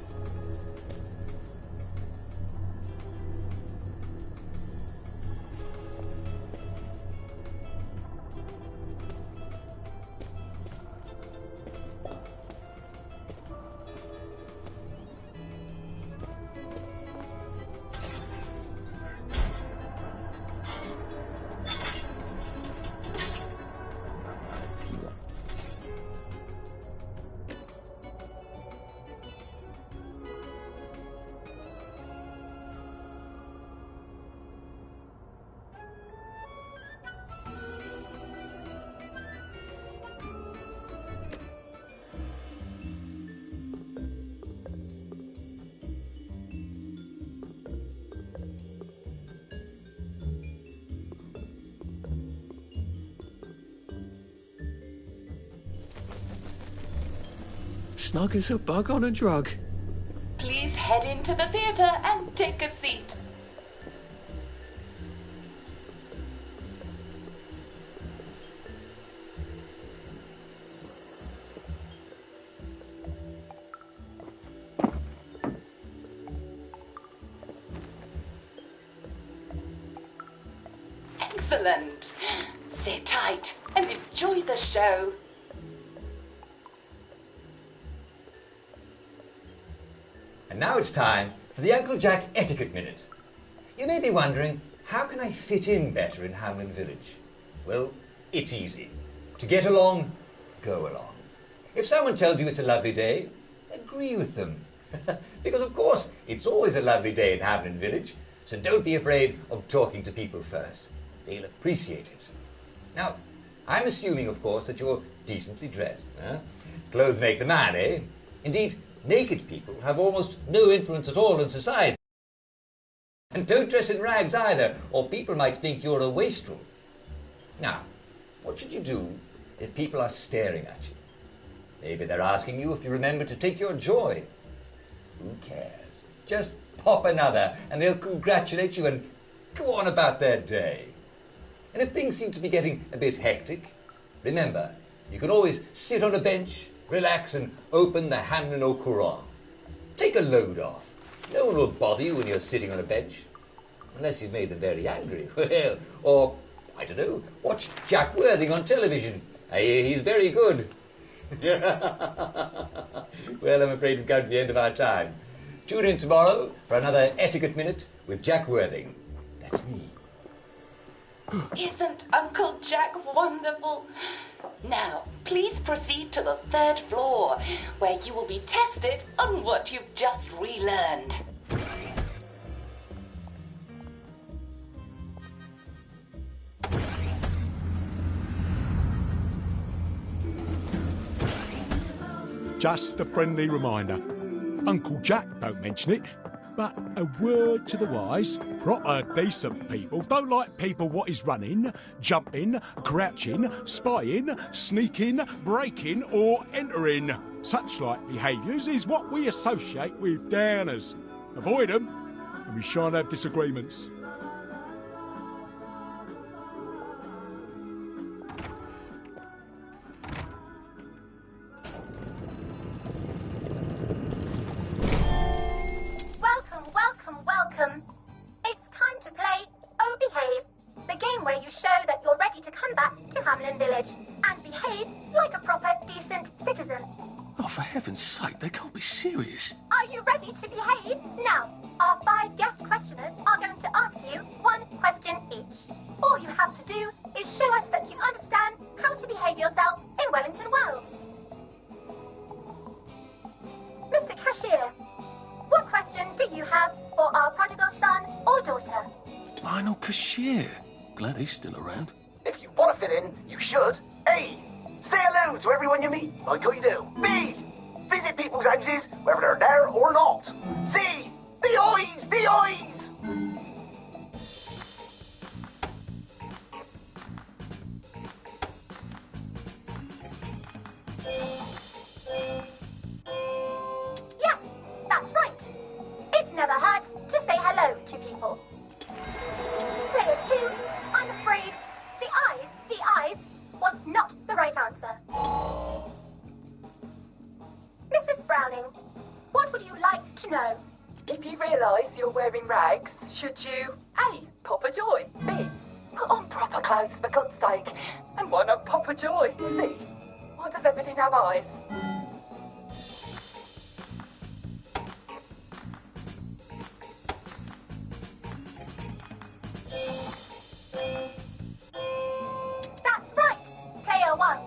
Snug as a bug on a drug. Please head into the theatre and take a seat. Excellent. Sit tight and enjoy the show. And now it's time for the Uncle Jack Etiquette Minute. You may be wondering, how can I fit in better in Hamlin Village? Well, it's easy. To get along, go along. If someone tells you it's a lovely day, agree with them. Because of course, it's always a lovely day in Hamlin Village. So don't be afraid of talking to people first. They'll appreciate it. Now, I'm assuming, of course, that you're decently dressed. Huh? Clothes make the man, eh? Indeed, naked people have almost no influence at all in society. And don't dress in rags either, or people might think you're a wastrel. Now, what should you do if people are staring at you? Maybe they're asking you if you remember to take your joy. Who cares? Just pop another, and they'll congratulate you and go on about their day. And if things seem to be getting a bit hectic, remember, you can always sit on a bench, relax, and open the Hamlin au Courant. Take a load off. No one will bother you when you're sitting on a bench. Unless you've made them very angry. Well, or, I don't know, watch Jack Worthing on television. I hear he's very good. Well, I'm afraid we've come to the end of our time. Tune in tomorrow for another Etiquette Minute with Jack Worthing. That's me. Isn't Uncle Jack wonderful? Now, please proceed to the 3rd floor, where you will be tested on what you've just relearned. Just a friendly reminder. Uncle Jack don't mention it, but a word to the wise, proper decent people don't like people what is running, jumping, crouching, spying, sneaking, breaking or entering. Such like behaviours is what we associate with downers. Avoid them and we shan't have disagreements. Welcome. It's time to play Oh Behave, the game where you show that you're ready to come back to Hamlin Village and behave like a proper, decent citizen. Oh, for heaven's sake, they can't be serious. Are you ready to behave? Now, our 5 guest questioners are going to ask you 1 question each. All you have to do is show us that you understand how to behave yourself in Wellington Wells. Mr. Cashier, what question do you have for our prodigal son or daughter? Lionel Cashier. Glad he's still around. If you want to fit in, you should. A. Say hello to everyone you meet, like you do. B. Visit people's houses, whether they're there or not. C. The eyes! The eyes! Yes, that's right. It never hurts to say hello to people. Player 2, I'm afraid the eyes was not the right answer. Mrs. Browning, what would you like to know? If you realise you're wearing rags, should you A. Pop a joy, B. Put on proper clothes for God's sake, and why not pop a joy, C. Why does everything have eyes? That's right, Player 1.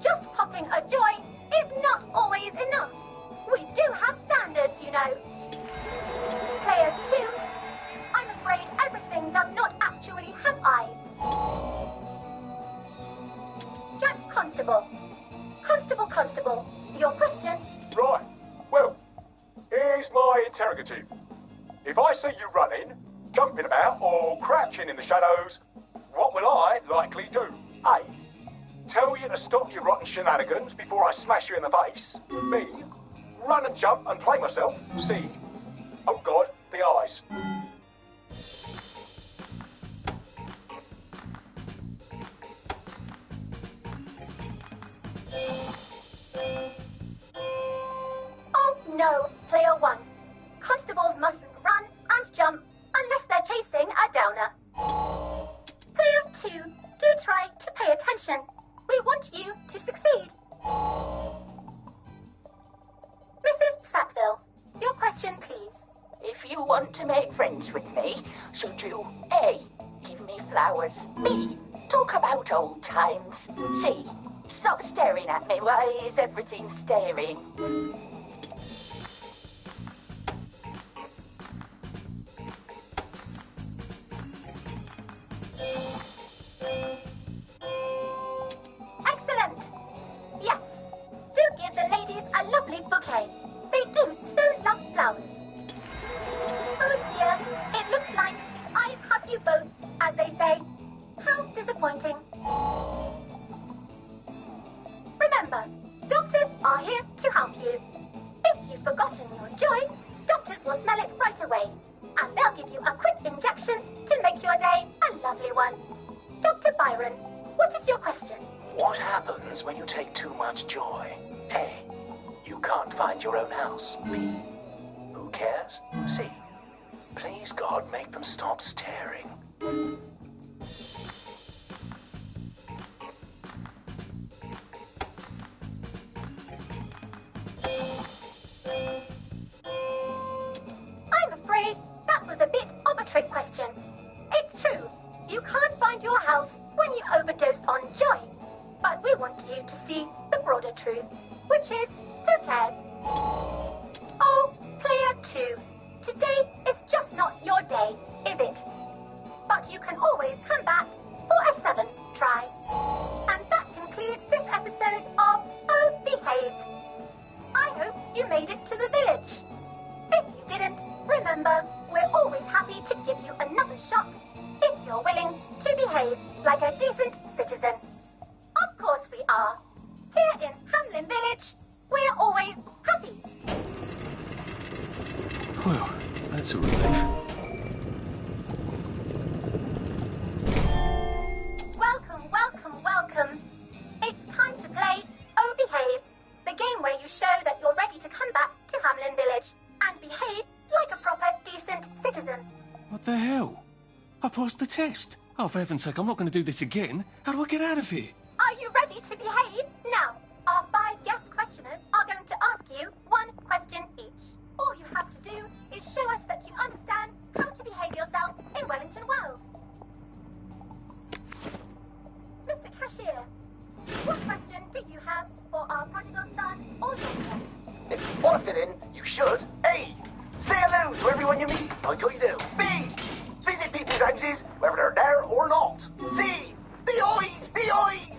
Just popping a joy is not always enough. We do have standards, you know. Player 2, I'm afraid everything does not actually have eyes. Jack Constable. Constable, your question? Right. Well, here's my interrogative. If I see you running, jumping about, or crouching in the shadows, what will I likely do? A. Tell you to stop your rotten shenanigans before I smash you in the face. B. Run and jump and play myself. C. Oh God, the eyes. Oh no, Player 1. Constables mustn't run and jump unless they're chasing a downer. Player 2, do try to pay attention. We want you to succeed. Mrs. Sackville, your question, please. If you want to make friends with me, should you A. Give me flowers, B. Talk about old times, C. Stop staring at me, why is everything staring? away, and they'll give you a quick injection to make your day a lovely one. Dr. Byron, what is your question? What happens when you take too much joy? A. You can't find your own house. B. Who cares? C. Please, God, make them stop staring. I'm afraid that was a bit of a trick question. It's true, you can't find your house when you overdose on joy. But we want you to see the broader truth, which is, who cares? Oh, player 2, today is just not your day, is it? But you can always come back for a 7th try. And that concludes this episode of Oh Behave. I hope you made it to the village. If you didn't, remember, we're always happy to give you another shot if you're willing to behave like a decent citizen. Of course we are. Here in Hamlin Village, we're always happy. Well, that's a relief. Welcome, welcome, welcome. It's time to play Oh Behave, the game where you show that you're ready to come back to Hamlin Village and behave like a proper, decent citizen. What the hell? I passed the test. Oh, for heaven's sake, I'm not going to do this again. How do I get out of here? Are you ready to behave? Now, our 5 guest questioners are going to ask you 1 question each. All you have to do is show us that you understand how to behave yourself in Wellington, Wales. Mr. Cashier, what question do you have for our prodigal son or daughter? If you want to fit in, you should. A. Say hello to everyone you meet, like you do. B. Visit people's houses, whether they're there or not. C. The eyes! The eyes!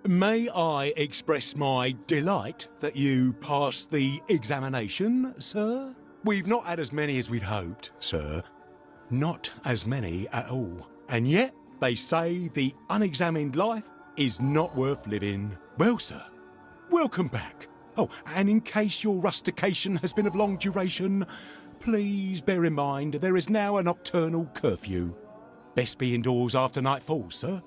May I express my delight that you passed the examination, sir? We've not had as many as we'd hoped, sir. Not as many at all. And yet, they say the unexamined life is not worth living. Well, sir, welcome back. Oh, and in case your rustication has been of long duration, please bear in mind there is now a nocturnal curfew. Best be indoors after nightfall, sir.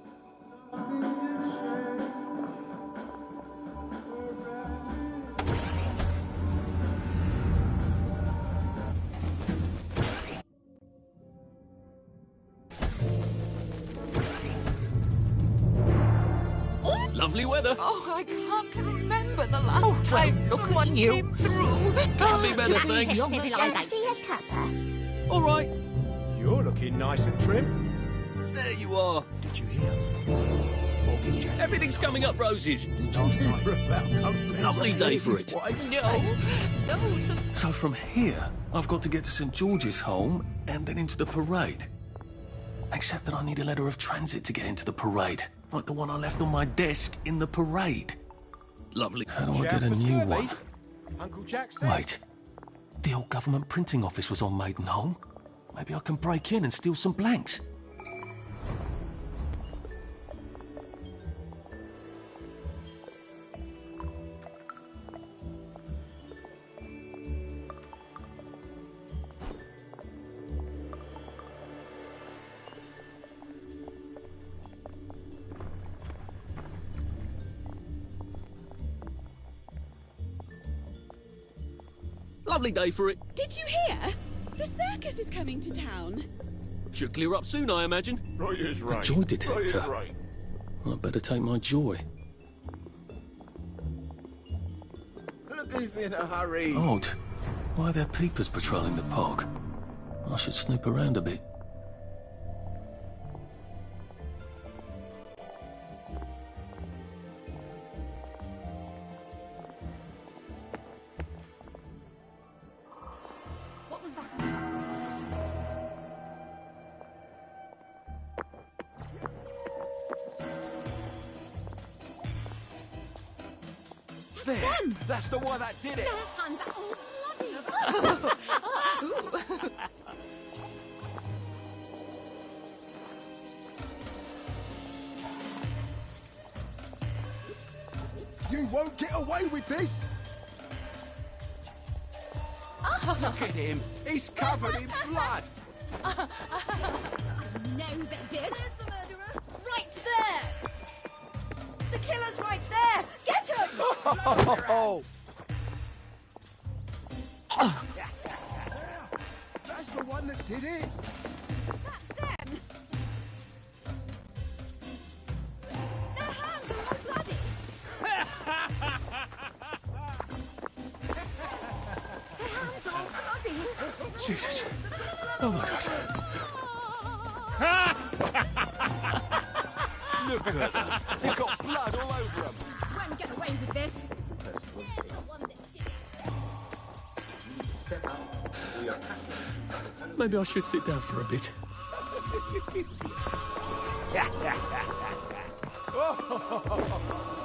Lovely weather. Oh, I can't remember the last time someone came through. Can't be better, thanks. All right. You're looking nice and trim. There you are. Did you hear? Foggy Jack. Everything's coming up roses. Last night, Lovely day for it. No. So from here, I've got to get to St. George's home and then into the parade. Except that I need a letter of transit to get into the parade. Like the one I left on my desk in the parade. Lovely. How do I get a new one? Uncle Jack said. Wait. The old government printing office was on Maidenholm. Maybe I can break in and steal some blanks. Lovely day for it. Did you hear? The circus is coming to town. Should clear up soon, I imagine. Right as rain. A joy detector. Right as rain. I'd better take my joy. Look who's in a hurry. Odd. Why are there peepers patrolling the park? I should snoop around a bit. What was that? There! That's the one that did it! Hands up. You won't get away with this! Look at him! He's covered in blood! No, they did. Right there! The killer's right there! Get him! Oh! That's the one that did it! That's them. Their hands are all bloody. Their hands are all bloody. Jesus. Oh my God. Look at them! They've got blood all over them! Won't get away with this. Maybe I should sit down for a bit. Oh,